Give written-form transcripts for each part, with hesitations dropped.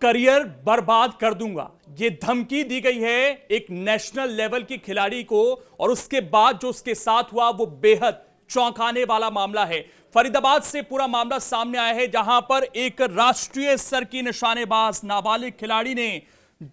Career बर्बाद कर दूंगा, ये धमकी दी गई है एक नेशनल लेवल की खिलाड़ी को। और उसके बाद जो उसके साथ हुआ वो बेहद चौंकाने वाला मामला है। फरीदाबाद से पूरा मामला सामने आया है, जहां पर एक राष्ट्रीय स्तर की निशानेबाज नाबालिग खिलाड़ी ने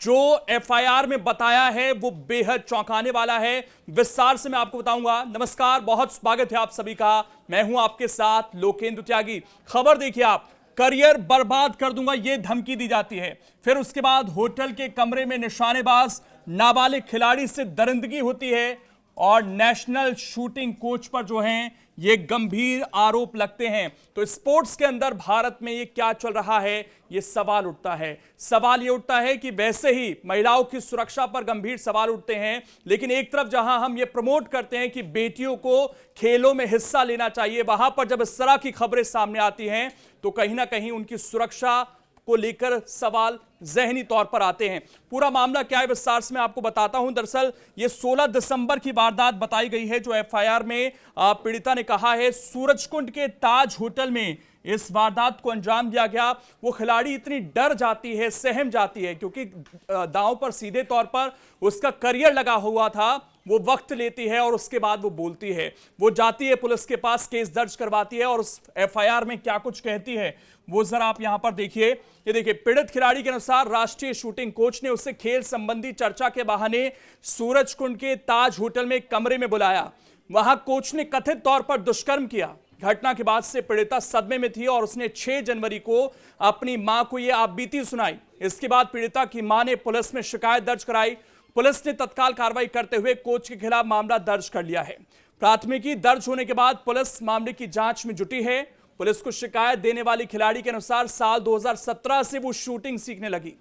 जो एफआईआर में बताया है वो बेहद चौंकाने वाला है। विस्तार से मैं आपको बताऊंगा। नमस्कार, बहुत स्वागत है आप सभी का। मैं हूं आपके साथ लोकेंद्र त्यागी। खबर देखिए आप, करियर बर्बाद कर दूंगा ये धमकी दी जाती है। फिर उसके बाद होटल के कमरे में निशानेबाज नाबालिग खिलाड़ी से दरिंदगी होती है और नेशनल शूटिंग कोच पर जो हैं ये गंभीर आरोप लगते हैं। तो स्पोर्ट्स के अंदर भारत में ये क्या चल रहा है, ये सवाल उठता है। सवाल ये उठता है कि वैसे ही महिलाओं की सुरक्षा पर गंभीर सवाल उठते हैं, लेकिन एक तरफ जहां हम ये प्रमोट करते हैं कि बेटियों को खेलों में हिस्सा लेना चाहिए, वहां पर जब इस तरह की खबरें सामने आती हैं तो कहीं ना कहीं उनकी सुरक्षा को लेकर सवाल ज़हनी तौर पर आते हैं। पूरा मामला क्या है विस्तार से मैं आपको बताता हूं। दरअसल ये 16 दिसंबर की वारदात बताई गई है, जो एफआईआर में पीड़िता ने कहा है सूरजकुंड के ताज होटल में इस वारदात को अंजाम दिया गया। वो खिलाड़ी इतनी डर जाती है, सहम जाती है, क्योंकि दांव पर सीधे तौर पर उसका करियर लगा हुआ था। वो वक्त लेती है और उसके बाद वो बोलती है, वो जाती है पुलिस के पास, केस दर्ज करवाती है और उस एफआईआर में क्या कुछ कहती है वो जरा आप यहां पर देखिए। ये देखिए, पीड़ित खिलाड़ी के अनुसार राष्ट्रीय शूटिंग कोच ने उसे खेल संबंधी चर्चा के बहाने सूरजकुंड के ताज होटल में कमरे में बुलाया। वहां कोच ने कथित तौर पर दुष्कर्म किया। घटना के बाद से पीड़िता सदमे में थी और उसने 6 जनवरी को अपनी मां को यह आपबीती सुनाई। इसके बाद पीड़िता की मां ने पुलिस में शिकायत दर्ज कराई। पुलिस ने तत्काल कार्रवाई करते हुए कोच के खिलाफ मामला दर्ज कर लिया है। प्राथमिकी दर्ज होने के बाद पुलिस मामले की जांच में जुटी है। पुलिस को शिकायत देने वाली खिलाड़ी के अनुसार साल 2017 से वो शूटिंग सीखने लगी।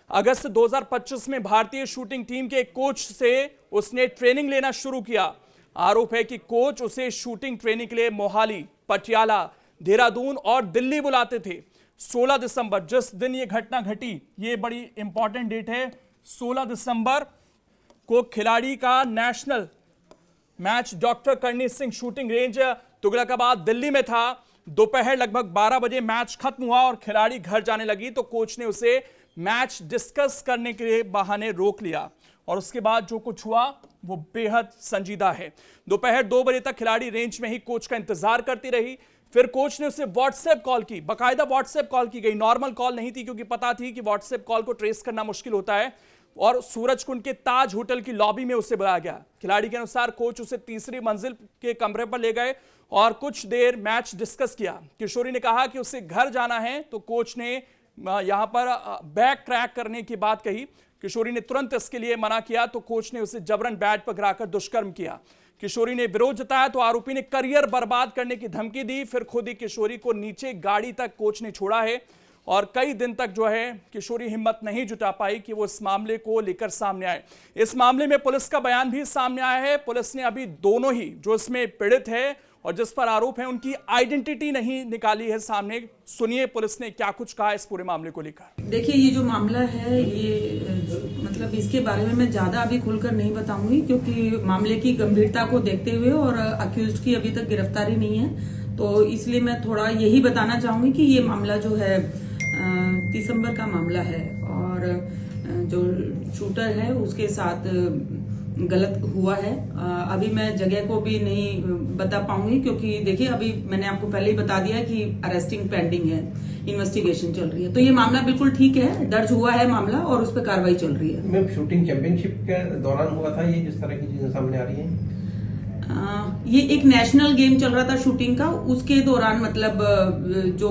अगस्त 2025 में भारतीय शूटिंग टीम के कोच से उसने ट्रेनिंग लेना शुरू किया। आरोप है कि कोच उसे शूटिंग ट्रेनिंग के लिए मोहाली, पटियाला, देहरादून और दिल्ली बुलाते थे। 16 दिसंबर जिस दिन ये घटना घटी, ये बड़ी इंपॉर्टेंट डेट है। 16 दिसंबर को खिलाड़ी का national match doctor Karni Singh shooting range Tughlakabad Delhi में था। दोपहर लगभग 12 बजे मैच खत्म हुआ और खिलाड़ी घर जाने लगी तो कोच ने उसे मैच डिस्कस करने के बहाने रोक लिया और उसके बाद जो कुछ हुआ वो बेहद संजीदा है। दोपहर 2 बजे तक खिलाड़ी रेंज में ही कोच का इंतजार करती रही। फिर कोच ने उसे व्हाट्सएप कॉल की, बाकायदा व्हाट्सएप कॉल की गई, नॉर्मल कॉल नहीं थी, क्योंकि पता थी कि व्हाट्सएप कॉल को ट्रेस करना मुश्किल होता है। और सूरजकुंड के ताज होटल की लॉबी में उसे बुलाया गया। खिलाड़ी के अनुसार कोच उसे तीसरी मंजिल के कमरे पर ले गए और कुछ देर मैच डिस्कस किया। किशोरी ने कहा कि उसे घर जाना है तो कोच ने यहां पर बैक ट्रैक करने की बात कही। किशोरी ने तुरंत इसके लिए मना किया तो कोच ने उसे जबरन बैट पर गिराकर दुष्कर्म किया। किशोरी ने विरोध जताया तो आरोपी ने करियर बर्बाद करने की धमकी दी। फिर खुद ही किशोरी को नीचे गाड़ी तक कोच ने छोड़ा है और कई दिन तक जो है किशोरी हिम्मत नहीं जुटा पाई कि वो इस मामले को लेकर सामने आए। इस मामले में पुलिस का बयान भी सामने आया है। पुलिस ने अभी दोनों ही जो इसमें पीड़ित है और जिस पर आरोप है उनकी आइडेंटिटी नहीं निकाली है सामने। सुनिए पुलिस ने क्या कुछ कहा इस पूरे मामले को लेकर। देखिए, ये जो मामला है ये मतलब इसके बारे में मैं ज्यादा अभी खुलकर नहीं बताऊंगी, क्योंकि मामले की गंभीरता को देखते हुए और अक्यूज्ड की अभी तक गिरफ्तारी नहीं है, तो इसलिए मैं थोड़ा यही बताना चाहूंगी कि ये मामला जो है दिसंबर का मामला है और जो शूटर है उसके साथ गलत हुआ है। अभी मैं जगह को भी नहीं बता पाऊंगी, क्योंकि देखिए अभी मैंने आपको पहले ही बता दिया कि अरेस्टिंग पेंडिंग है, इन्वेस्टिगेशन चल रही है। तो ये मामला बिल्कुल ठीक है, दर्ज हुआ है मामला और उस पर कार्रवाई चल रही है। मैम, शूटिंग चैंपियनशिप के दौरान हुआ था ये, जिस तरह की चीजें सामने आ रही है? ये एक नेशनल गेम चल रहा था शूटिंग का, उसके दौरान मतलब जो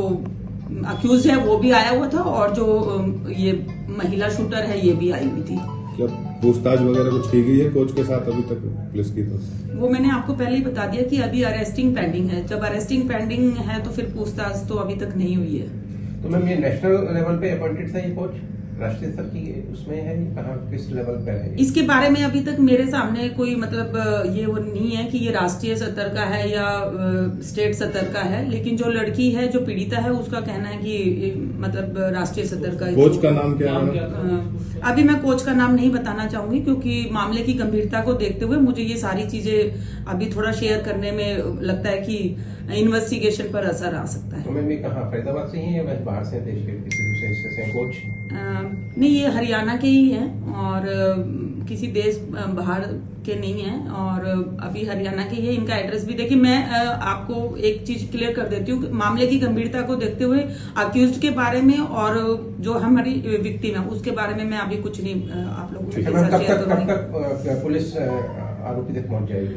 अक्यूज है वो भी आया हुआ था और जो ये महिला शूटर है ये भी आई हुई थी। क्या पूछताछ वगैरह कुछ की गई है कोच के साथ अभी तक पुलिस की तरफ? वो मैंने आपको पहले ही बता दिया कि अभी अरेस्टिंग पेंडिंग है। जब अरेस्टिंग पेंडिंग है तो फिर पूछताछ तो अभी तक नहीं हुई है। तो मैम, ये नेशनल लेवल पे अपॉइंटेड था ये कोच, राष्ट्रीय स्तर की उसमें है, कहाँ किस लेवल पे है? इसके बारे में अभी तक मेरे सामने कोई मतलब ये वो नहीं है कि ये राष्ट्रीय स्तर का है या स्टेट स्तर का है, लेकिन जो लड़की है जो पीड़िता है उसका कहना है कि मतलब राष्ट्रीय स्तर का। कोच का नाम क्या है? अभी मैं कोच का नाम नहीं बताना चाहूंगी, क्योंकि मामले की गंभीरता को देखते हुए मुझे ये सारी चीजें अभी थोड़ा शेयर करने में लगता है कि इन्वेस्टिगेशन पर असर आ सकता है। तो मैम, ये कहाँ फरीदाबाद से ही है या बाहर से देश के किसी से कोच? नहीं, ये हरियाणा के ही हैं और किसी देश बाहर के नहीं हैं और अभी हरियाणा के ही है। इनका एड्रेस भी देखिए, मैं आपको एक चीज क्लियर कर देती हूँ, मामले की गंभीरता को देखते हुए अक्यूज्ड के बारे में और जो हमारी विक्टिम है उसके बारे में मैं अभी कुछ नहीं आप लोगों के साथ शेयर करूंगी। कब तक पुलिस आरोपी तक पहुंच जाएगी?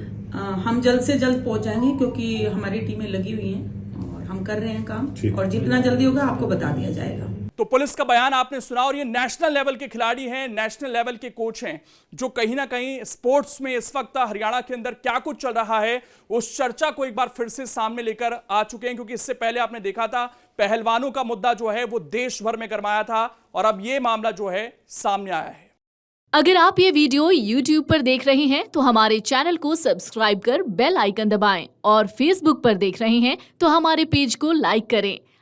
हम जल्द से जल्द पहुंच जाएंगे क्योंकि हमारी टीमें लगी हुई हैं और हम कर रहे हैं काम और जितना जल्दी होगा आपको बता दिया जाएगा। तो पुलिस का बयान आपने सुना और ये नेशनल लेवल के खिलाड़ी हैं, नेशनल लेवल के कोच हैं, जो कहीं ना कहीं स्पोर्ट्स में इस वक्त हरियाणा के अंदर क्या कुछ चल रहा है उस चर्चा को एक बार फिर से सामने लेकर आ चुके हैं। क्योंकि इससे पहले आपने देखा था पहलवानों का मुद्दा जो है वो देश भर में गरमाया था और अब ये मामला जो है सामने आया है। अगर आप ये वीडियो YouTube पर देख रहे हैं तो हमारे चैनल को सब्सक्राइब कर बेल आइकन दबाएं और Facebook पर देख रहे हैं तो हमारे पेज को लाइक करें।